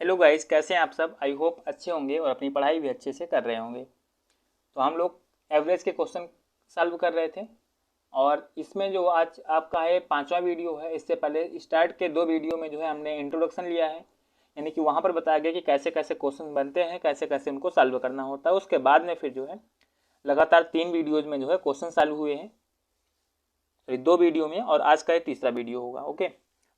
Hello guys, कैसे हैं आप सब। आई होप अच्छे होंगे और अपनी पढ़ाई भी अच्छे से कर रहे होंगे। तो हम लोग एवरेज के क्वेश्चन सॉल्व कर रहे थे और इसमें जो आज आपका है पांचवा वीडियो है। इससे पहले स्टार्ट के दो वीडियो में जो है हमने इंट्रोडक्शन लिया है, यानी कि वहाँ पर बताया गया कि कैसे कैसे क्वेश्चन बनते हैं, कैसे कैसे उनको सॉल्व करना होता है। उसके बाद में फिर जो है लगातार 3 वीडियोज़ में जो है क्वेश्चन सॉल्व हुए हैं, तो 2 वीडियो में, और आज का ये तीसरा वीडियो होगा। ओके,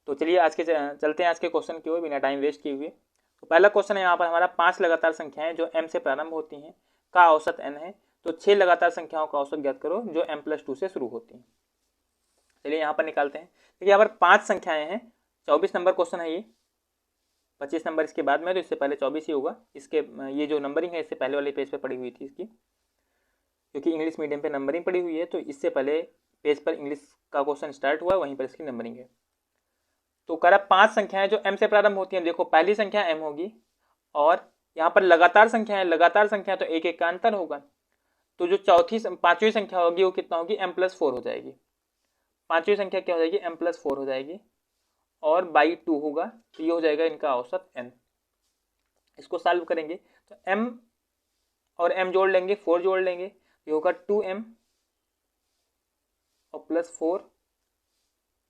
तो चलिए आज के चलते हैं आज के क्वेश्चन की ओर बिना टाइम वेस्ट किए हुए। तो पहला क्वेश्चन है यहाँ पर हमारा, 5 लगातार संख्याएं जो m से प्रारंभ होती हैं का औसत n है, तो 6 लगातार संख्याओं का औसत ज्ञात करो जो m+2 से शुरू होती हैं। चलिए यहाँ पर निकालते हैं। देखिए यहाँ पर 5 संख्याएं हैं, 24 नंबर क्वेश्चन है ये। 25 नंबर इसके बाद में, तो इससे पहले 24 ही होगा। इसके ये जो नंबरिंग है इससे पहले वाले पेज पे पड़ी हुई थी इसकी, क्योंकि इंग्लिश मीडियम पे नंबरिंग पड़ी हुई है, तो इससे पहले पेज पर इंग्लिश का क्वेश्चन स्टार्ट हुआ, वहीं पर इसकी नंबरिंग है। तो कह रहा 5 संख्याएं जो m से प्रारंभ होती हैं। देखो पहली संख्या m होगी और यहाँ पर लगातार संख्या है, लगातार संख्या तो एक एक का अंतर होगा। तो जो पांचवी संख्या होगी वो कितना होगी, m+4 हो जाएगी। पांचवी संख्या क्या हो जाएगी, m+4 हो जाएगी और बाई 2 होगा, तो ये हो जाएगा इनका औसत n। इसको सॉल्व करेंगे तो m और m जोड़ लेंगे, 4 जोड़ लेंगे, ये होगा 2m और +4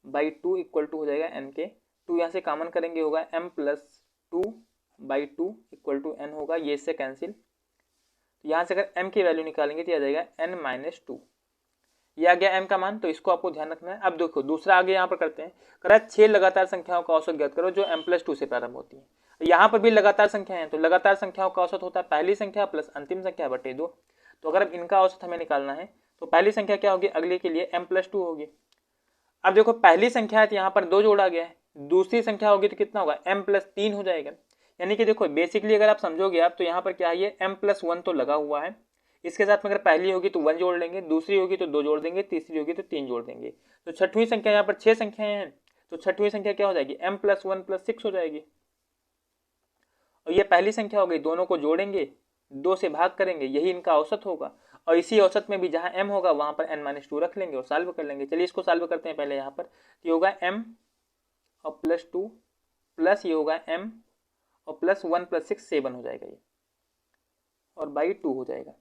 बाई 2 इक्वल टू हो जाएगा n के। 2 यहाँ से कॉमन करेंगे, होगा m+2 by 2 equal to n होगा, ये इससे कैंसिल। तो यहाँ से अगर m की वैल्यू निकालेंगे तो आ जाएगा n-2। ये आ गया m का मान, तो इसको आपको ध्यान रखना है। अब देखो दूसरा आगे यहाँ पर करते हैं। करा 6 लगातार संख्याओं का औसत ज्ञात करो जो m+2 से प्रारंभ होती है। यहाँ पर भी लगातार संख्या है, तो लगातार संख्याओं का औसत होता है पहली संख्या प्लस अंतिम संख्या बटे 2। तो अगर अब इनका औसत हमें निकालना है तो पहली संख्या क्या होगी, अगले के लिए m+2 होगी। अब देखो पहली संख्या है तो यहाँ पर 2 जोड़ा गया है, दूसरी संख्या होगी तो कितना होगा, m+3 हो जाएगा। यानी कि देखो बेसिकली अगर आप समझोगे आप, तो यहाँ पर क्या है, m+1 तो लगा हुआ है, इसके साथ में अगर पहली होगी तो 1 जोड़ लेंगे, दूसरी होगी तो 2 जोड़ देंगे, तीसरी होगी तो 3 जोड़ देंगे। तो छठवीं संख्या, यहाँ पर 6 संख्याएं हैं, तो छठवीं संख्या क्या हो जाएगी, m+1+6 हो जाएगी। और ये पहली संख्या हो गई, दोनों को जोड़ेंगे, 2 से भाग करेंगे, यही इनका औसत होगा। और इसी औसत में भी जहाँ m होगा वहाँ पर n-2 रख लेंगे और सॉल्व कर लेंगे। चलिए इसको सॉल्व करते हैं पहले। यहाँ पर ये होगा m और +2 प्लस ये होगा m और +1+6 7 हो जाएगा ये, और बाई 2 हो जाएगा।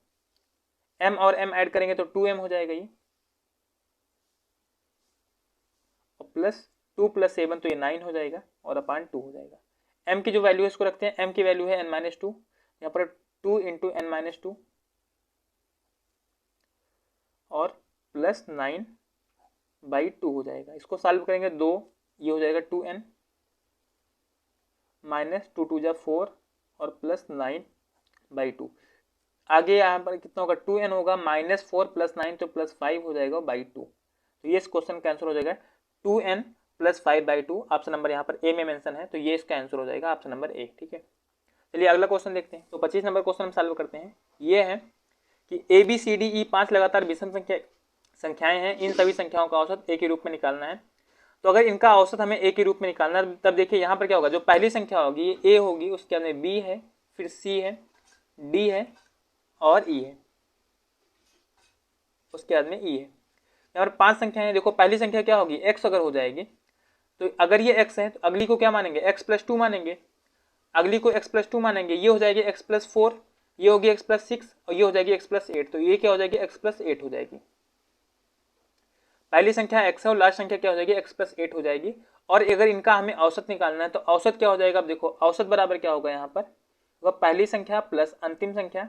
m और m ऐड करेंगे तो 2m हो जाएगा ये, और +2 + 7 तो ये 9 हो जाएगा और अपान 2 हो जाएगा। m की जो वैल्यू है इसको रखते हैं, m की वैल्यू है n-2, यहाँ पर 2 × n-2 और +9 बाई 2 हो जाएगा। इसको सॉल्व करेंगे 2, ये हो जाएगा 2n -2 2 जा 4 और +9 बाई 2। आगे यहाँ पर कितना होगा, 2n होगा, -4 + 9 तो +5 हो जाएगा बाई 2। तो ये इस क्वेश्चन का आंसर हो जाएगा 2n + 5 बाई 2। ऑप्शन नंबर यहाँ पर ए में मेंशन है, तो ये इसका आंसर हो जाएगा ऑप्शन नंबर 1। ठीक है, चलिए अगला क्वेश्चन देखते हैं। तो 25 नंबर क्वेश्चन हम सॉल्व करते हैं। ये है कि ABCDE 5 लगातार विषम संख्याएं हैं, इन सभी संख्याओं का औसत एक ही रूप में निकालना है। तो अगर इनका औसत हमें एक ही रूप में निकालना है, तब देखिए यहाँ पर क्या होगा, जो पहली संख्या होगी ये A होगी, उसके बाद में B है, फिर C है, D है और E है, उसके बाद में E है। यहाँ पर 5 संख्याएं हैं। देखो पहली संख्या क्या होगी, x अगर हो जाएगी, तो अगर ये x है तो अगली को क्या मानेंगे, x+2 मानेंगे, अगली को x+2 मानेंगे, ये हो जाएगी x+4, ये होगी x+6 और ये हो जाएगी x+8। तो ये क्या हो जाएगी, x+8 हो जाएगी। पहली संख्या x है और लास्ट संख्या क्या हो जाएगी, x+8 हो जाएगी। और अगर इनका हमें औसत निकालना है तो औसत क्या हो जाएगा, अब देखो औसत बराबर क्या होगा, यहाँ पर वह पहली संख्या प्लस अंतिम संख्या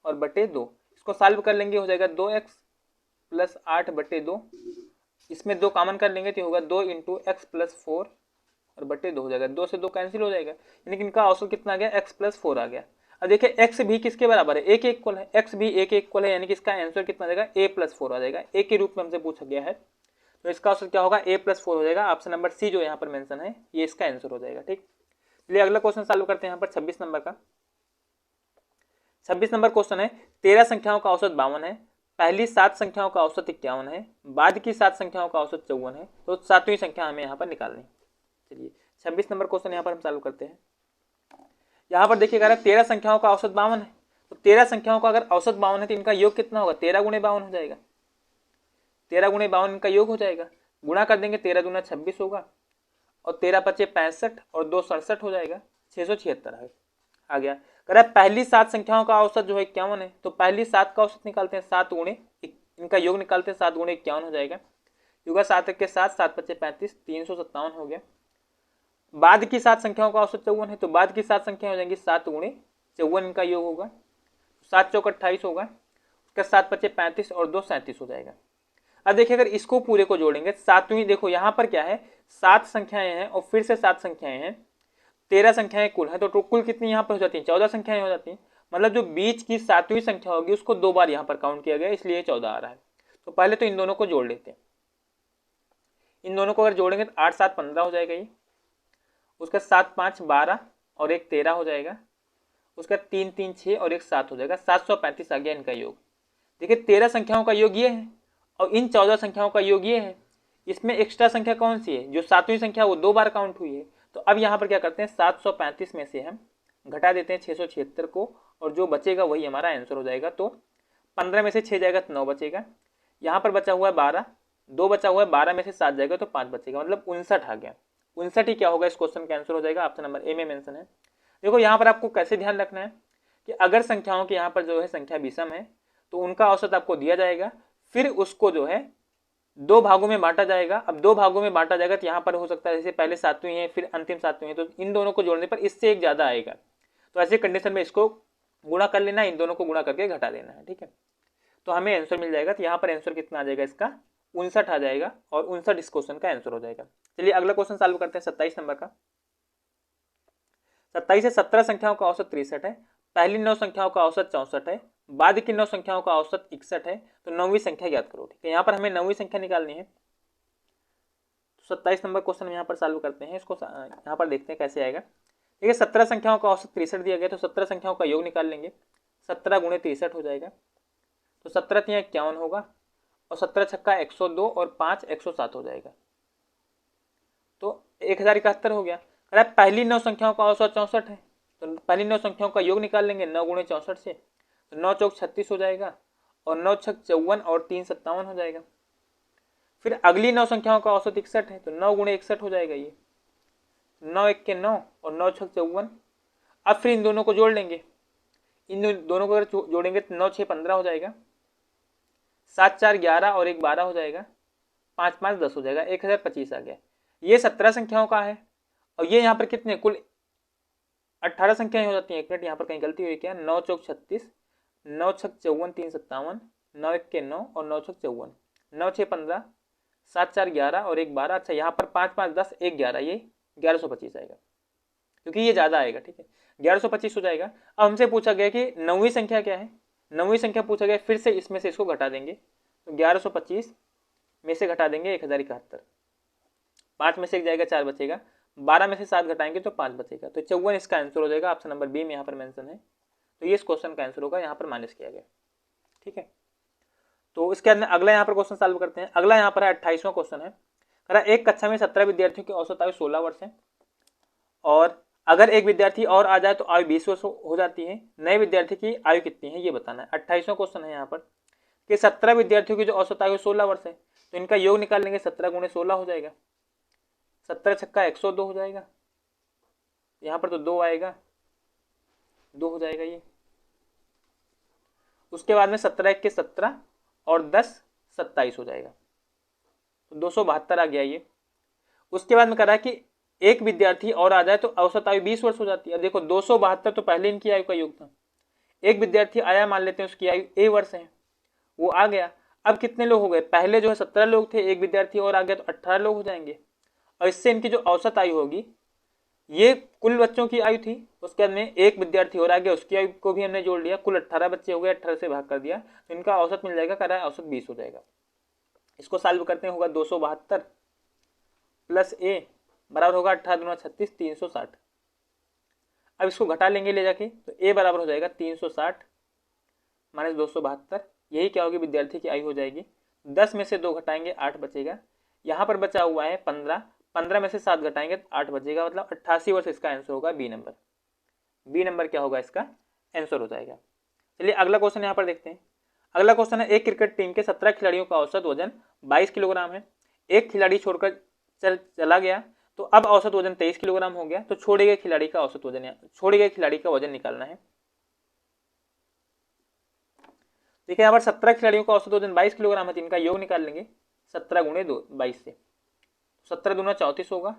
और बटे 2। इसको सॉल्व कर लेंगे, हो जाएगा 2x + 8 बटे 2। इसमें 2 कॉमन कर लेंगे तो होगा 2 × x + 4 और बटे 2 हो जाएगा। 2 से 2 कैंसिल हो जाएगा, यानी कि इनका औसत कितना आ गया, x + 4 आ गया। अब देखिए x भी किसके बराबर है, एक इक्वल है, x भी एक इक्वल है, यानी कि इसका आंसर कितना आ जाएगा, a+4 आ जाएगा। एक के रूप में हमसे पूछा गया है, तो इसका औसत क्या होगा, a+4 हो जाएगा। ऑप्शन नंबर सी जो यहाँ पर मेंशन है ये इसका आंसर हो जाएगा। ठीक, चलिए अगला क्वेश्चन सॉल्व करते हैं। यहाँ पर 26 नंबर का 26 नंबर क्वेश्चन है, 13 संख्याओं का औसत 52 है, पहली 7 संख्याओं का औसत 51 है, बाद की 7 संख्याओं का औसत 54 है, तो 7वीं संख्या हमें यहाँ पर निकालनी। चलिए 26 नंबर क्वेश्चन यहाँ पर हम सॉल्व करते हैं। यहाँ पर देखिएगा 13 संख्याओं का औसत 52 है, तो 13 संख्याओं का अगर औसत 52 है तो इनका योग कितना होगा, 13 × 52 हो जाएगा। 13 × 52 इनका योग हो जाएगा, गुणा कर देंगे, 13 दूना 26 होगा। और 13 पचे 65 और 2 67 हो जाएगा, 676 आ गया। कह रहा है पहली 7 संख्याओं का औसत जो है 51 है, तो पहली 7 का औसत निकालते हैं, 7 गुणे इनका योग निकालते हैं, 7 गुणे 51 हो जाएगा, युगा 7 के 7, 7 पचे 35, 357 हो गया। बाद की 7 संख्याओं का औसत 54 है, तो बाद की 7 संख्या हो जाएंगी 7 गुणे 54 इनका योग होगा, 7 चौक 28 होगा, उसका 7 पचे 35 और 2 37 हो जाएगा। अब देखिए अगर इसको पूरे को जोड़ेंगे, सातवीं देखो यहाँ पर क्या है, 7 संख्याएं हैं और फिर से 7 संख्याएं हैं, 13 संख्याएं कुल है, तो कुल कितनी यहाँ पर हो जाती है, 14 संख्याएं हो जाती हैं। मतलब जो बीच की 7वीं संख्या होगी उसको 2 बार यहाँ पर काउंट किया गया, इसलिए 14 आ रहा है। तो पहले तो इन दोनों को जोड़ लेते हैं, इन दोनों को अगर जोड़ेंगे तो 8 7 15 हो जाएगा ये, उसका 7 5 12 और एक 13 हो जाएगा, उसका 3 3 6 और एक 7 हो जाएगा, 735 आ गया इनका योग। देखिए 13 संख्याओं का योग ये है और इन 14 संख्याओं का योग ये है, इसमें एक्स्ट्रा संख्या कौन सी है, जो 7वीं संख्या वो 2 बार काउंट हुई है। तो अब यहाँ पर क्या करते हैं, 735 में से हम घटा देते हैं 676 को, और जो बचेगा वही हमारा आंसर हो जाएगा। तो 15 में से 6 जाएगा तो 9 बचेगा, यहाँ पर बचा हुआ है 12, 2 बचा हुआ है, 12 में से 7 जाएगा तो 5 बचेगा, मतलब 59 आ गया। 59 ही क्या होगा, इस क्वेश्चन का आंसर हो जाएगा, ऑप्शन नंबर ए में मेंशन है। देखो यहाँ पर आपको कैसे ध्यान रखना है कि अगर संख्याओं के यहाँ पर जो है संख्या विषम है तो उनका औसत आपको दिया जाएगा, फिर उसको जो है 2 भागों में बांटा जाएगा। अब 2 भागों में बांटा जाएगा तो यहाँ पर हो सकता है जैसे पहले 7वीं है फिर अंतिम 7वीं है, तो इन दोनों को जोड़ने पर इससे एक ज़्यादा आएगा, तो ऐसे कंडीशन में इसको गुणा कर लेना, इन दोनों को गुणा करके घटा देना है, ठीक है। तो हमें आंसर मिल जाएगा, तो यहाँ पर आंसर कितना आ जाएगा इसका, 59 आ जाएगा, और 59 इस क्वेश्चन का आंसर हो जाएगा। चलिए अगला क्वेश्चन सॉल्व करते हैं 27 नंबर का। 27 से 17 संख्याओं का औसत 63 है, पहली 9 संख्याओं का औसत 64 है, बाद की 9 संख्याओं का औसत 61 है, तो 9वीं संख्या ज्ञात करो। ठीक है, यहाँ पर हमें 9वीं संख्या निकालनी है। तो 27 नंबर क्वेश्चन यहाँ पर सॉल्व करते हैं, इसको यहाँ पर देखते हैं कैसे आएगा। ठीक है, 17 संख्याओं का औसत 63 दिया गया, तो 17 संख्याओं का योग निकाल लेंगे, 17 गुणे 63 हो जाएगा, तो 17 3 51 होगा, और 17 छक्का 102 और 5 107 हो जाएगा, तो 1071 हो गया। कह रहा है पहली 9 संख्याओं का औसत 64 है, तो पहली 9 संख्याओं का योग निकाल लेंगे 9 गुणे 64 से, तो 9 चौक 36 हो जाएगा, और 9 छक 54 और 3 57 हो जाएगा। फिर अगली 9 संख्याओं का औसत 61 है, तो 9 गुणे 61 हो जाएगा ये, 9 1 के 9 और 9 छक 54। अब फिर इन दोनों को जोड़ लेंगे, इन दोनों को अगर जोड़ेंगे तो 9 6 15 हो जाएगा, 7 4 11 और 1 12 हो जाएगा, 5 5 10 हो जाएगा, 1025 आ गया। ये 17 संख्याओं का है, और ये यहाँ पर कितने कुल 18 संख्याएं हो जाती हैं। 1 मिनट यहाँ पर कहीं गलती हुई क्या, 9 चौक 36, 9 छक 54 3 57, 9 1 के 9 और 9 छक 54, 9 6 15, 7 4 11 और 1 12। अच्छा यहाँ पर 5 5 10 1 11, ये 1125 आएगा, क्योंकि ये ज़्यादा आएगा। ठीक है, 1125 हो जाएगा। अब हमसे पूछा गया कि 9वीं संख्या क्या है, 9वीं संख्या पूछा गया, फिर से इसमें से इसको घटा देंगे, तो 1125 में से घटा देंगे 1071, 5 में से 1 जाएगा 4 बचेगा, 12 में से 7 घटाएंगे तो 5 बचेगा, तो 54 इसका आंसर हो जाएगा। ऑप्शन नंबर बी में यहाँ पर मेंशन है, तो ये इस क्वेश्चन का आंसर होगा, यहाँ पर माइनस किया गया। ठीक है, तो इसके अंदर अगला यहाँ पर क्वेश्चन सॉल्व करते हैं। अगला यहाँ पर है 28वां क्वेश्चन है। एक कक्षा में 17 विद्यार्थियों की औसत आयु 16 वर्ष है, और अगर एक विद्यार्थी और आ जाए तो आयु 20 वर्ष हो जाती है। नए विद्यार्थी की आयु कितनी है ये बताना है। 28वां क्वेश्चन है यहाँ पर कि 17 विद्यार्थियों की जो औसत आयु 16 वर्ष है, तो इनका योग निकाल लेंगे, 17 गुणे 16 हो जाएगा, 17 छक्का 102 हो जाएगा, यहाँ पर तो 2 आएगा, 2 हो जाएगा ये। उसके बाद में 17 1 के 17 और 10 27 हो जाएगा, तो 272 आ गया ये। उसके बाद में कह रहा है कि एक विद्यार्थी और आ जाए तो औसत आयु 20 वर्ष हो जाती है। देखो 272 तो पहले इनकी आयु का योग था, एक विद्यार्थी आया, मान लेते हैं उसकी आयु ए वर्ष है, वो आ गया। अब कितने लोग हो गए, पहले जो है 17 लोग थे, एक विद्यार्थी और आ गया तो 18 लोग हो जाएंगे, और इससे इनकी जो औसत आयु होगी, ये कुल बच्चों की आयु थी, उसके बाद में एक विद्यार्थी और आ गया, उसकी आयु को भी हमने जोड़ लिया, कुल 18 बच्चे हो गए, 18 से भाग कर दिया, तो इनका औसत मिल जाएगा, कह रहा है औसत 20 हो जाएगा। इसको सॉल्व करते हैं, होगा 272 प्लस ए बराबर होगा 18 दूना 36 360। अब इसको घटा लेंगे ले जाके, तो ए बराबर हो जाएगा 360 माइनस 272, यही क्या होगी, विद्यार्थी की आयु हो जाएगी। 10 में से 2 घटाएंगे 8 बचेगा, यहाँ पर बचा हुआ है 15, 15 में से 7 घटाएंगे तो 8 बचेगा, मतलब 88 वर्ष इसका आंसर होगा, बी नंबर। बी नंबर क्या होगा, इसका आंसर हो जाएगा। चलिए अगला क्वेश्चन यहाँ पर देखते हैं। अगला क्वेश्चन है, एक क्रिकेट टीम के 17 खिलाड़ियों का औसत वजन 22 किलोग्राम है, एक खिलाड़ी छोड़कर चला गया तो अब औसत वजन 23 किलोग्राम हो गया। तो छोड़े गए खिलाड़ी का औसत वजन, छोड़े गए खिलाड़ी का वजन निकालना है। देखिए यहाँ पर 17 खिलाड़ियों का औसत वजन 22 किलोग्राम है, तो इनका योग निकाल लेंगे 17 गुणे 22 से। 17 दूना 34 होगा,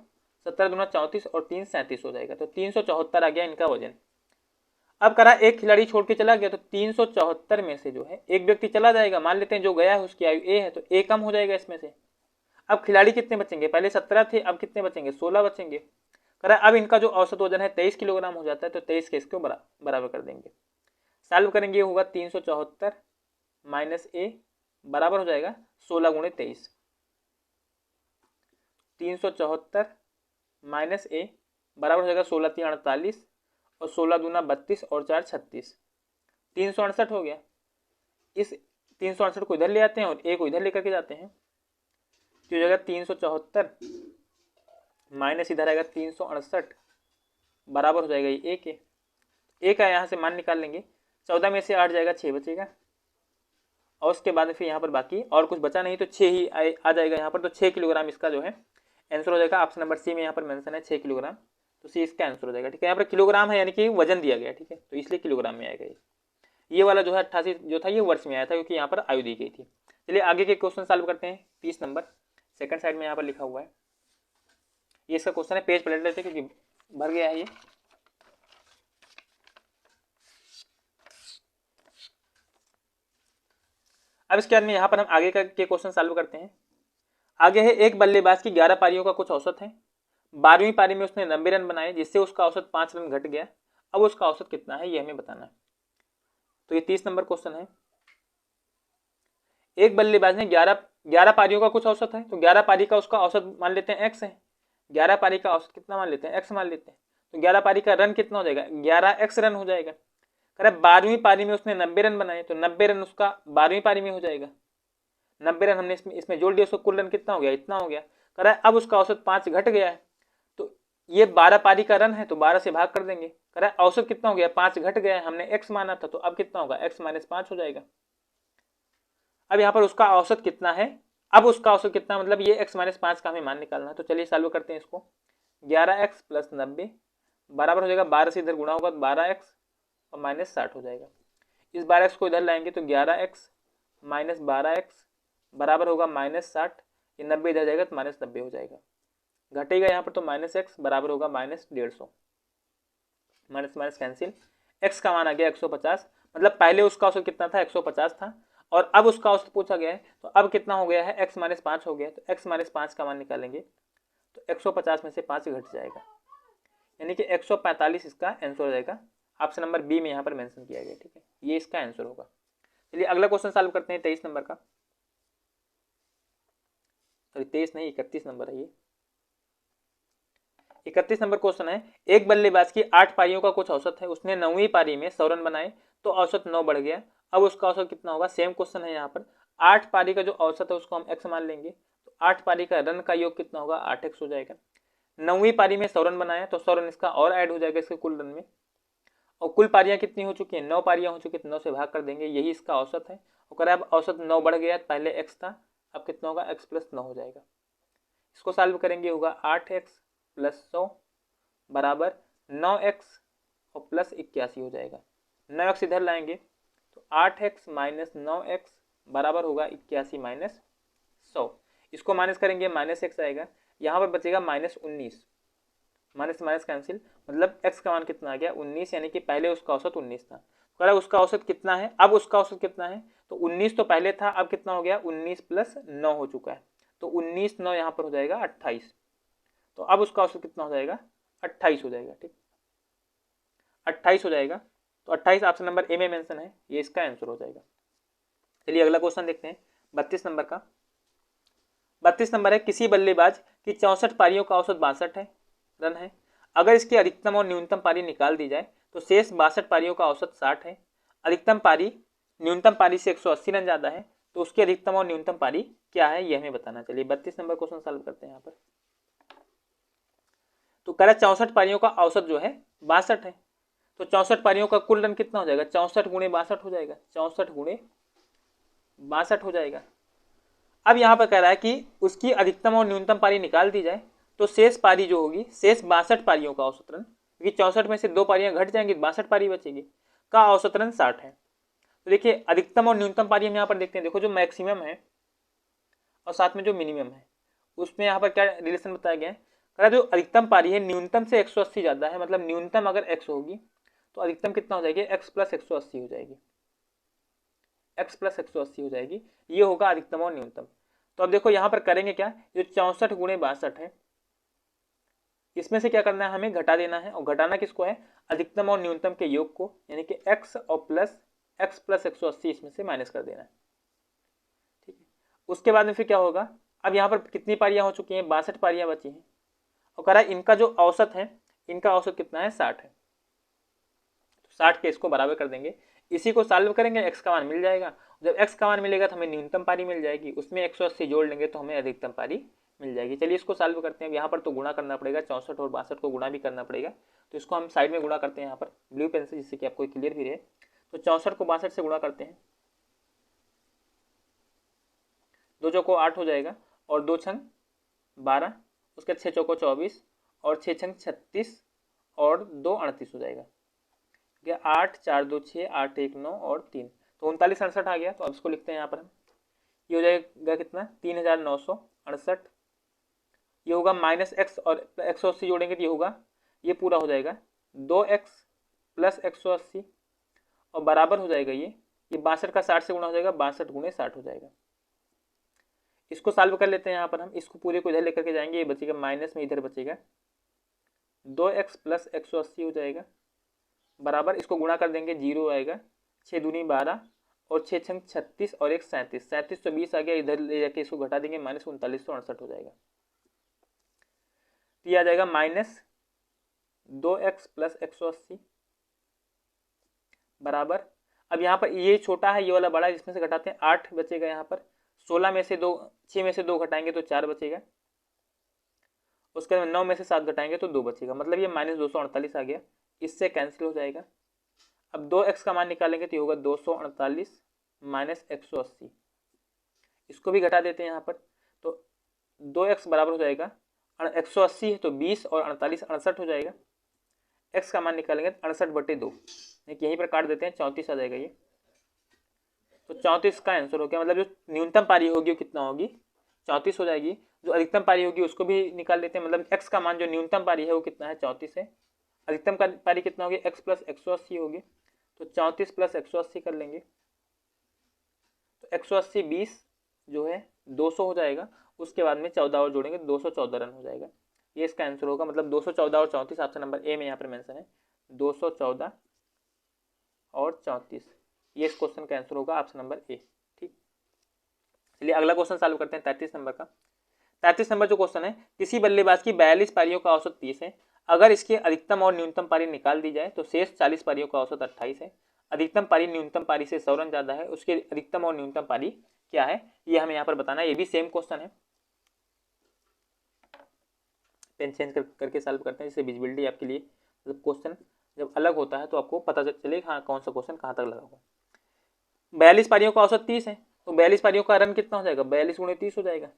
17 दूना 34 और 3 37 हो जाएगा, तो 374 आ गया इनका वजन। अब करा एक खिलाड़ी छोड़ के चला गया, तो 374 में से जो है एक व्यक्ति चला जाएगा, मान लेते हैं जो गया है उसकी आयु ए है, तो ए कम हो जाएगा इसमें से। अब खिलाड़ी कितने बचेंगे, पहले 17 थे, अब कितने बचेंगे, 16 बचेंगे। करा अब इनका जो औसत वजन है 23 किलोग्राम हो जाता है, तो 23 के इसको बराबर कर देंगे। सॉल्व करेंगे, होगा 374 माइनस ए बराबर हो जाएगा 16 गुणे 23। 374 माइनस ए बराबर हो जाएगा 16 3 48 और 16 दूना 32 और 4 36, 368 हो गया। इस 368 को इधर ले आते हैं और ए को इधर लेकर के जाते हैं, तो हो जाएगा 374 माइनस इधर आएगा 368 बराबर हो जाएगा ये ए का यहाँ से मान निकाल लेंगे। 14 में से 8 जाएगा, 6 बचेगा, और उसके बाद फिर यहाँ पर बाकी और कुछ बचा नहीं, तो 6 ही आ जाएगा यहाँ पर। तो 6 किलोग्राम इसका जो है आंसर हो जाएगा। ऑप्शन नंबर सी में यहाँ पर मेंशन है 6 किलोग्राम, तो सी इसका आंसर हो जाएगा। ठीक है, यहाँ पर किलोग्राम है यानी कि वजन दिया गया, ठीक है, तो इसलिए किलोग्राम में आएगा। ये वाला जो है 88 जो था ये वर्ष में आया था, क्योंकि यहाँ पर आयु दी गई थी। चलिए आगे के क्वेश्चन सॉल्व करते हैं। 30 नंबर सेकंड साइड में यहाँ पर लिखा हुआ है, ये इसका क्वेश्चन है। पेज पलट लेते क्योंकि भर गया है ये। अब इसके बाद में यहाँ पर हम आगे के क्वेश्चन सॉल्व करते हैं। आगे है, एक बल्लेबाज की 11 पारियों का कुछ औसत है। 12वीं पारी में उसने 90 रन बनाए, जिससे उसका औसत 5 रन घट गया। अब उसका औसत कितना है ये हमें बताना है। तो ये 30 नंबर क्वेश्चन है। एक बल्लेबाज ने 11 पारियों का कुछ औसत है, तो 11 पारी का उसका औसत मान लेते हैं x है। 11 पारी का औसत कितना मान लेते हैं, x मान लेते हैं। तो 11 पारी का रन कितना हो जाएगा, 11x रन हो जाएगा। कह रहा 12वीं पारी में उसने 90 रन बनाए, तो 90 रन उसका 12वीं पारी में हो जाएगा। 90 रन हमने इसमें जोड़ दिया, उसका कुल रन कितना हो गया, इतना हो गया। कह रहा है अब उसका औसत 5 घट गया है, तो ये 12 पारी का रन है, तो 12 से भाग कर देंगे। कह रहा है औसत कितना हो गया, 5 घट गया है, हमने x माना था, तो अब कितना होगा, x माइनस 5 हो जाएगा। अब यहाँ पर उसका औसत कितना है, अब उसका औसत कितना, मतलब ये x माइनस 5 का हमें मान निकालना है। तो चलिए सॉल्व करते हैं इसको। 11x प्लस 90 बराबर हो जाएगा, 12 से इधर गुणा होगा, 12x और माइनस 60 हो जाएगा। इस 12x को इधर लाएंगे तो 11x माइनस 12x बराबर होगा माइनस 60। ये 90 इधर जाएगा तो माइनस 90 हो जाएगा, घटेगा यहाँ पर, तो माइनस x बराबर होगा minus 150। Minus minus cancel, x का मान आ गया 150। मतलब पहले उसका औसत कितना था, 150 था, और अब उसका औसत पूछा गया है, तो अब कितना हो गया है, x माइनस 5 हो गया। तो x माइनस 5 का मान निकालेंगे, तो 150 में से 5 घट जाएगा, यानी कि 145 इसका आंसर हो जाएगा। ऑप्शन नंबर बी में यहाँ पर मेंशन किया गया। ठीक है, ये इसका आंसर होगा। चलिए अगला क्वेश्चन सॉल्व करते हैं 23 नंबर का, सॉरी 23 नहीं 31 नंबर है ये। 31 नंबर क्वेश्चन है, एक बल्लेबाज की 8 पारियों का कुछ औसत है। उसने 9वीं पारी में 100 रन बनाए, तो औसत 9 बढ़ गया। अब उसका औसत कितना होगा, सेम क्वेश्चन है यहाँ पर। 8 पारी का जो औसत है उसको हम x मान लेंगे, तो 8 पारी का रन का योग कितना होगा, 8x हो जाएगा। 9वीं पारी में 100 रन बनाया, तो 100 रन इसका और ऐड हो जाएगा इसके कुल रन में। और कुल पारियां कितनी हो चुकी है, 9 पारियां हो चुकी है, तो 9 से भाग कर देंगे, यही इसका औसत है। और कह रहा है अब औसत 9 बढ़ गया, पहले x था, अब कितना होगा, x प्लस 9 हो जाएगा। इसको सॉल्व करेंगे, होगा 8x प्लस 100 बराबर 9x और प्लस 81 हो जाएगा। 9x इधर लाएंगे तो 8x माइनस 9x बराबर होगा 81 माइनस 100। इसको माइनस करेंगे, माइनस x आएगा, यहाँ पर बचेगा माइनस 19। माइनस माइनस कैंसिल, मतलब x का मान कितना आ गया, 19, यानी कि पहले उसका औसत 19 था। कह रहा है उसका औसत कितना है, अब उसका औसत कितना है, तो 19 तो पहले था, अब कितना हो गया, 19 प्लस 9 हो चुका है, तो 19 9 यहाँ पर हो जाएगा 28। तो अब उसका औसत कितना हो जाएगा, 28 हो जाएगा। ठीक, 28 हो जाएगा, तो 28 ऑप्शन नंबर ए में मेंशन है, ये इसका आंसर हो जाएगा। चलिए अगला क्वेश्चन देखते हैं 32 नंबर का। 32 नंबर है, किसी बल्लेबाज की 64 पारियों का औसत 62 रन है। अगर इसकी अधिकतम और न्यूनतम पारी निकाल दी जाए तो शेष 62 पारियों का औसत 60 है। अधिकतम पारी न्यूनतम पारी से 180 रन ज्यादा है, तो उसकी अधिकतम और न्यूनतम पारी क्या है ये हमें बताना। चलिए 32 नंबर क्वेश्चन सॉल्व करते हैं यहाँ पर। तो कह रहा 64 पारियों का औसत जो है 62 है, तो 64 पारियों का कुल रन कितना हो जाएगा, 64 गुणे 62 हो जाएगा, 64 गुणे 62 हो जाएगा। अब यहाँ पर कह रहा है कि उसकी अधिकतम और न्यूनतम पारी निकाल दी जाए, तो शेष पारी जो होगी, शेष 62 पारियों का औसतन, क्योंकि 64 में से 2 पारियां घट जाएंगी, 62 पारी बचेगी, का औसतन 60 है। तो देखिए अधिकतम और न्यूनतम पारी हम यहाँ पर देखते हैं। देखो जो मैक्सिमम है और साथ में जो मिनिमम है उसमें यहाँ पर क्या रिलेशन बताया गया है, जो अधिकतम पारी है न्यूनतम से 180 ज़्यादा है, मतलब न्यूनतम अगर x होगी तो अधिकतम कितना हो जाएगी, x प्लस 180 हो जाएगी, x प्लस 180 हो जाएगी। ये होगा अधिकतम और न्यूनतम। तो अब देखो यहाँ पर करेंगे क्या, जो 64 गुणे 62 है इसमें से क्या करना है, हमें घटा देना है। और घटाना किसको है, अधिकतम और न्यूनतम के योग को, यानी कि x और प्लस x प्लस 180 इसमें से माइनस कर देना है। ठीक है, उसके बाद में फिर क्या होगा, अब यहाँ पर कितनी पारियां हो चुकी हैं, 62 पारियां बची हैं, और कह रहा है इनका जो औसत है, इनका औसत कितना है, 60 है। तो 60 के इसको बराबर कर देंगे, इसी को सॉल्व करेंगे, x का मान मिल जाएगा। जब x का मान मिलेगा तो हमें न्यूनतम पारी मिल जाएगी, उसमें 180 जोड़ लेंगे तो हमें अधिकतम पारी मिल जाएगी। चलिए इसको सॉल्व करते हैं। यहाँ पर तो गुणा करना पड़ेगा, 64 और 62 को गुणा भी करना पड़ेगा, तो इसको हम साइड में गुणा करते हैं यहाँ पर ब्लू पेन से, जिससे कि आपको क्लियर भी रहे। तो 64 को 62 से गुणा करते हैं, 2 चौको 8 हो जाएगा, और 2 छंग 12, उसके 6 चौको 24, और 6 छंग 36, और 2 38 हो जाएगा। 8 4 2 6 8 1 9 और 3, तो 39 68 आ गया। तो अब इसको लिखते हैं यहाँ पर हम, ये हो जाएगा कितना, 3968। ये होगा माइनस x और 180 जोड़ेंगे तो ये होगा, ये पूरा हो जाएगा 2x प्लस 180, और बराबर हो जाएगा ये 62 का 60 से गुणा हो जाएगा, 62 गुणे 60 हो जाएगा। इसको सॉल्व कर लेते हैं यहाँ पर हम, इसको पूरे को इधर लेकर के जाएंगे, ये बचेगा माइनस में, इधर बचेगा 2x प्लस 180 हो जाएगा, बराबर इसको गुणा कर देंगे, 0 आएगा, 6 दूनी 12, और 6 छंग 36, और 1 37, 37 तो 20 आ गया, इधर ले जाके इसको घटा देंगे, माइनस 3968 हो जाएगा। तो ये आ जाएगा माइनस 2x प्लस 180 बराबर, अब यहाँ पर ये छोटा है, ये वाला बड़ा है, जिसमें से घटाते हैं 8 बचेगा यहाँ पर, 16 में से 2, 6 में से 2 घटाएंगे तो 4 बचेगा, उसके बाद 9 में से 7 घटाएंगे तो 2 बचेगा, मतलब ये माइनस 248 आ गया, इससे कैंसिल हो जाएगा। अब 2x का मान निकालेंगे तो ये होगा 248 माइनस 180, इसको भी घटा देते हैं यहाँ पर, तो 2x बराबर हो जाएगा 180 है तो 20, और 48 68 हो जाएगा। x का मान निकालेंगे 68/2, यहीं पर काट देते हैं, 34 आ जाएगा ये। तो 34 का आंसर हो गया, मतलब जो न्यूनतम पारी होगी वो कितना होगी, 34 हो जाएगी। जो अधिकतम पारी होगी उसको भी निकाल लेते हैं, मतलब x का मान जो न्यूनतम पारी है वो कितना है, 34 है। अधिकतम पारी कितना होगी, x प्लस 180 होगी, तो 34 प्लस 180 कर लेंगे, तो 180 20 जो है 200 हो जाएगा, उसके बाद में 14 और जोड़ेंगे, 214 रन हो जाएगा। ये इसका आंसर होगा, मतलब 214 और 34 ऑप्शन नंबर ए में यहाँ पर मेंशन है, 214 और 34, ये इस क्वेश्चन का आंसर होगा ऑप्शन नंबर ए। ठीक, चलिए अगला क्वेश्चन सॉल्व करते हैं 33 नंबर का। 33 नंबर जो क्वेश्चन है, किसी बल्लेबाज की 42 पारियों का औसत 30 है, अगर इसके अधिकतम और न्यूनतम पारी निकाल दी जाए तो शेष 40 पारियों का औसत 28 है। अधिकतम पारी न्यूनतम पारी से 100 रन ज्यादा है, उसकी अधिकतम और न्यूनतम पारी क्या है, ये हमें यहाँ पर बताना है। ये भी सेम क्वेश्चन है, पेन चेंज करके सॉल्व करते हैं, जिससे विजिबिलिटी आपके लिए, मतलब क्वेश्चन जब अलग होता है तो आपको पता चले हाँ कौन सा क्वेश्चन कहाँ तक लगा होगा। 42 पारियों का औसत 30 है, तो 42 पारियों का रन कितना हो जाएगा, 42 गुणे 30 हो जाएगा,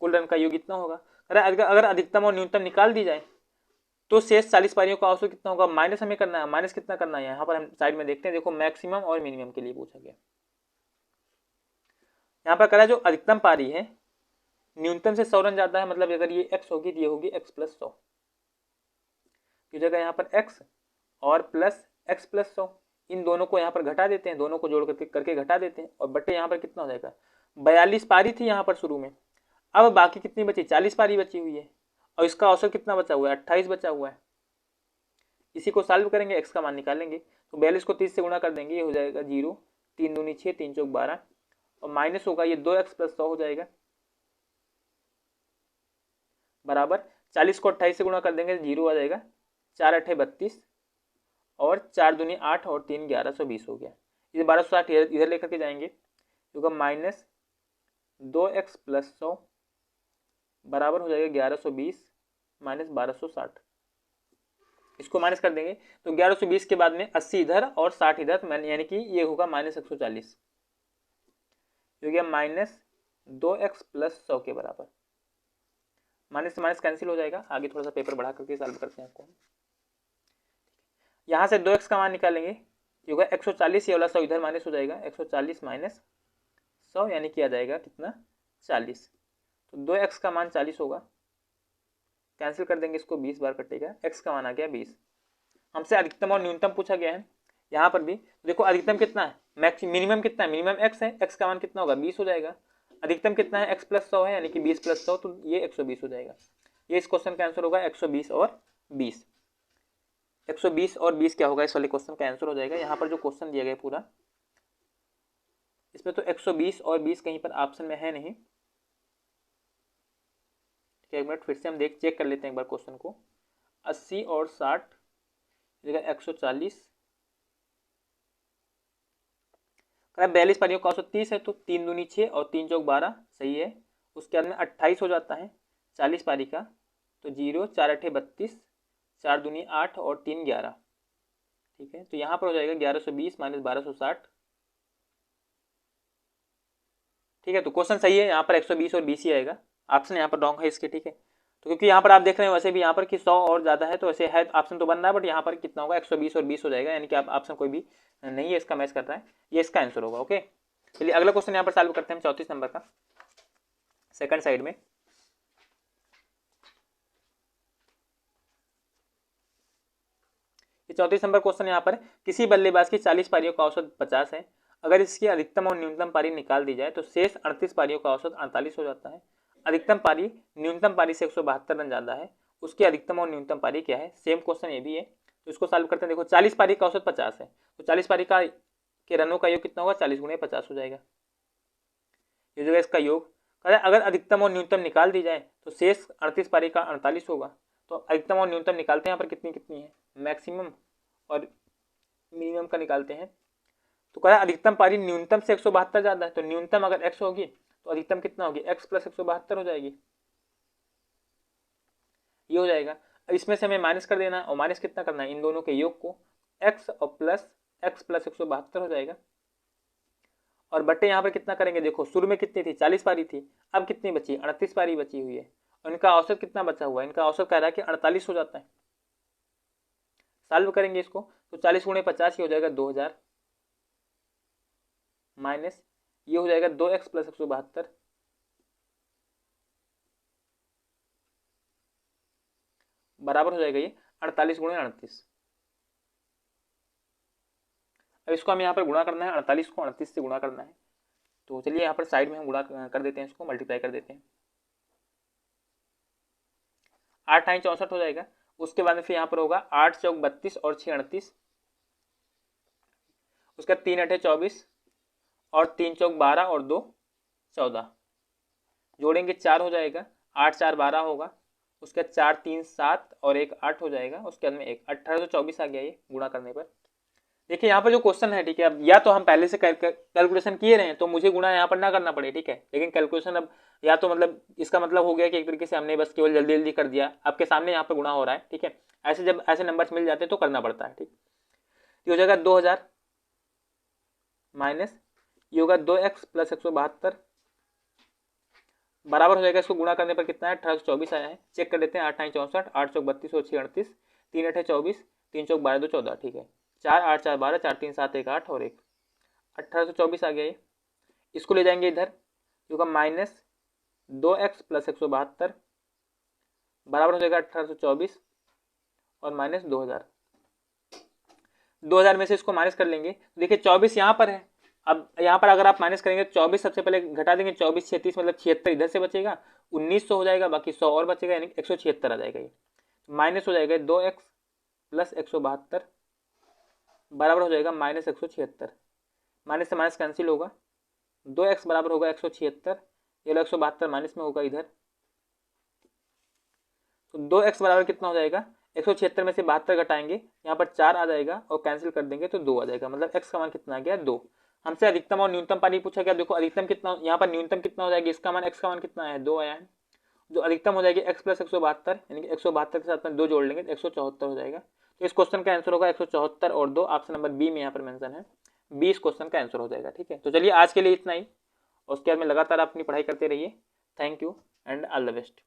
कुल रन का योग कितना होगा। अगर अधिकतम और न्यूनतम निकाल दी जाए तो शेष 40 पारियों का औसत कितना होगा, माइनस हमें करना है, माइनस कितना करना है, यहाँ पर हम साइड में देखते हैं, देखो मैक्सिमम और मिनिमम के लिए पूछा गया। यहाँ पर कह रहा है जो अधिकतम पारी है न्यूनतम से 100 रन ज्यादा है, मतलब अगर ये x होगी तो ये होगी x प्लस 100 की जगह यहाँ पर x और प्लस x प्लस 100, इन दोनों को यहाँ पर घटा देते हैं, दोनों को जोड़ करके घटा देते हैं, और बटे यहाँ पर कितना हो जाएगा, 42 पारी थी यहाँ पर शुरू में, अब बाकी कितनी बची, 40 पारी बची हुई है, और इसका औसत कितना बचा हुआ है, 28 बचा हुआ है। इसी को सॉल्व करेंगे, x का मान निकालेंगे, तो 42 को 30 से गुणा कर देंगे, ये हो जाएगा 0, 3 दूनी 6, 3 चौक 12, और माइनस होगा ये 2x प्लस 100 हो जाएगा, बराबर 40 को 28 से गुणा कर देंगे, 0 आ जाएगा, 4 8 32, और 4 दूनी 8 और 3 1120 हो गया। इसे 1260 इधर लेकर के जाएंगे, क्योंकि माइनस 2x प्लस 100 बराबर हो जाएगा 1120 माइनस 1260, इसको माइनस कर देंगे तो 1120 के बाद में 80 इधर और 60 इधर, यानी कि ये होगा माइनस 140, हो गया माइनस 2x प्लस 100 के बराबर। माइनस से माइनस कैंसिल हो जाएगा। आगे थोड़ा सा पेपर बढ़ा करके सॉल्व करते हैं आपको। यहाँ से 2x का मान निकालेंगे, ये होगा 140, ये वाला 100 इधर माइनस हो जाएगा, 140 माइनस 100 यानी कि आ जाएगा कितना 40। तो 2x का मान 40 होगा, कैंसिल कर देंगे इसको, 20 बार कटेगा, x का मान आ गया 20। हमसे अधिकतम और न्यूनतम पूछा गया है। यहाँ पर भी देखो अधिकतम कितना है, मिनिमम कितना है, मिनिमम x है, x का मान कितना होगा 20 हो जाएगा। अधिकतम कितना है, x प्लस 100 है यानी कि 20 प्लस 100, तो ये 120 हो जाएगा। ये इस क्वेश्चन का आंसर होगा 120 और 20। 120 और 20 क्या होगा, इस वाले क्वेश्चन का आंसर हो जाएगा। यहाँ पर जो क्वेश्चन दिया गया पूरा, इसमें तो 120 और 20 कहीं पर ऑप्शन में है नहीं। ठीक है, एक मिनट फिर से हम चेक कर लेते हैं एक बार क्वेश्चन को। 80 और 60 जगह 140, 42 पारियों का औसत 30 है, तो 3 दूनी 6 और 3 चौक 12 सही है। उसके बाद में 28 हो जाता है 40 पारी का, तो 0 4 8 32, 4 दूनी 8 और 3 11। ठीक है, तो यहाँ पर हो जाएगा 1120 माइनस 1260। ठीक है, तो क्वेश्चन सही है, यहाँ पर 120 और 20 ही आएगा। ऑप्शन यहाँ पर रॉन्ग है इसके। ठीक है, तो क्योंकि यहाँ पर आप देख रहे हैं वैसे भी यहाँ पर कि 100 और ज़्यादा है, तो ऐसे है ऑप्शन तो बन रहा है, बट यहाँ पर कितना होगा 120 और 20 हो जाएगा, यानी कि आप ऑप्शन कोई भी नहीं है इसका मैच कर रहा है, ये इसका आंसर होगा। ओके, चलिए अगला क्वेश्चन यहाँ पर सॉल्व करते हैं 34 नंबर का, सेकंड साइड में। ये 34 नंबर क्वेश्चन यहाँ पर, किसी बल्लेबाज की 40 पारियों का औसत 50 है, अगर इसकी अधिकतम और न्यूनतम पारी निकाल दी जाए तो शेष 38 पारियों का औसत 48 हो जाता है। अधिकतम पारी न्यूनतम पारी से 172 रन ज़्यादा है, उसकी अधिकतम और न्यूनतम पारी क्या है। सेम क्वेश्चन ये भी है, तो इसको सॉल्व करते हैं। देखो 40 पारी का औसत 50 है, तो 40 पारी का के रनों का योग कितना होगा, 40 गुणे 50 हो जाएगा, ये जो है इसका योग। अगर अधिकतम और न्यूनतम निकाल दी जाए तो शेष 38 पारी का 48 होगा। तो अधिकतम और न्यूनतम निकालते हैं, यहाँ पर कितनी कितनी है, मैक्सिमम और मिनिमम का निकालते हैं। तो कह रहा है अधिकतम पारी न्यूनतम से 172 ज़्यादा है, तो न्यूनतम अगर x होगी तो अधिकतम कितना होगी, x प्लस 172 हो जाएगी, ये हो जाएगा। अब इसमें से हमें माइनस कर देना है, और माइनस कितना करना है, इन दोनों के योग को, x और प्लस x प्लस 172 हो जाएगा। और बट्टे यहाँ पर कितना करेंगे, देखो शुरू में कितनी थी 40 पारी थी, अब कितनी बची 38 पारी बची हुई है, और इनका औसत कितना बचा हुआ है, इनका औसत कह रहा है कि 48 हो जाता है। सॉल्व करेंगे इसको, तो 40 गुणे 50 हो जाएगा 2000, माइनस ये हो जाएगा 2x प्लस 172, बराबर हो जाएगा ये 48 गुणे 38। अब इसको हम यहाँ पर गुणा करना है, 48 को 38 से गुणा करना है, तो चलिए यहाँ पर साइड में हम गुणा कर देते हैं, इसको मल्टीप्लाई कर देते हैं। 8 9 64 हो जाएगा। उसके बाद में फिर यहाँ पर होगा 8 चौक 32 और 6 38, उसका 3 8 24 और 3 चौक 12 और 2 14, जोड़ेंगे 4 हो जाएगा, 8 4 12 होगा, उसके 4 3 7 और 1 8 हो जाएगा, उसके बाद में 1 1824 आ गया ये गुणा करने पर। देखिए यहाँ पर जो क्वेश्चन है, ठीक है, अब या तो हम पहले से कैलकुलेशन किए रहे हैं तो मुझे गुणा यहाँ पर ना करना पड़े, ठीक है, लेकिन कैलकुलेशन अब या तो मतलब इसका मतलब हो गया कि एक तरीके से हमने बस केवल जल्दी जल्दी कर दिया, आपके सामने यहाँ पर गुणा हो रहा है, ठीक है। ऐसे जब ऐसे नंबर्स मिल जाते हैं तो करना पड़ता है, ठीक। ये हो जाएगा 2000 माइनस ये होगा 2x प्लस 172, बराबर हो जाएगा, इसको गुणा करने पर कितना है 1824 आया है। चेक कर लेते हैं, 8 9 64, 8 चौक 32 और 6 38, 3 8 24, 3 चौक 12 2 14, ठीक है, 4 8 4 12, 4 3 7 1 8 और 1 1824 आ गया ये। इसको ले जाएंगे इधर, जो का माइनस 2x प्लस 172 बराबर हो जाएगा 1824 और माइनस 2000 में से इसको माइनस कर लेंगे। देखिए 24 यहाँ पर है, अब यहाँ पर अगर आप माइनस करेंगे 24 सबसे पहले घटा देंगे, 24 36 मतलब 76 इधर से बचेगा, 1900 हो जाएगा, बाकी 100 और बचेगा, यानी 176 आ जाएगा ये। माइनस हो जाएगा 2x प्लस 172 बराबर हो जाएगा माइनस 176, माइनस से माइनस कैंसिल होगा, 2x बराबर होगा 176, ये 172 माइनस में होगा इधर, तो 2x बराबर कितना हो जाएगा, 176 में से 72 घटाएंगे, यहाँ पर 4 आ जाएगा और कैंसिल कर देंगे तो 2 आ जाएगा, मतलब x का मान कितना आ गया 2। हमसे अधिकतम और न्यूनतम पारी पूछा गया, देखो अधिकतम कितना, यहाँ पर न्यूनतम कितना हो जाएगा, इसका मान x का मान कितना है 2 आया है, जो अधिकतम हो जाएगी x प्लस 172, यानी कि 172 के साथ में 2 जोड़ लेंगे तो 174 हो जाएगा। तो इस क्वेश्चन का आंसर होगा 174 और 2, ऑप्शन नंबर बी में यहाँ पर मेंशन है, 20 क्वेश्चन का आंसर हो जाएगा। ठीक है, तो चलिए आज के लिए इतना ही, उसके बाद में लगातार अपनी पढ़ाई करते रहिए। Thank you and all the best.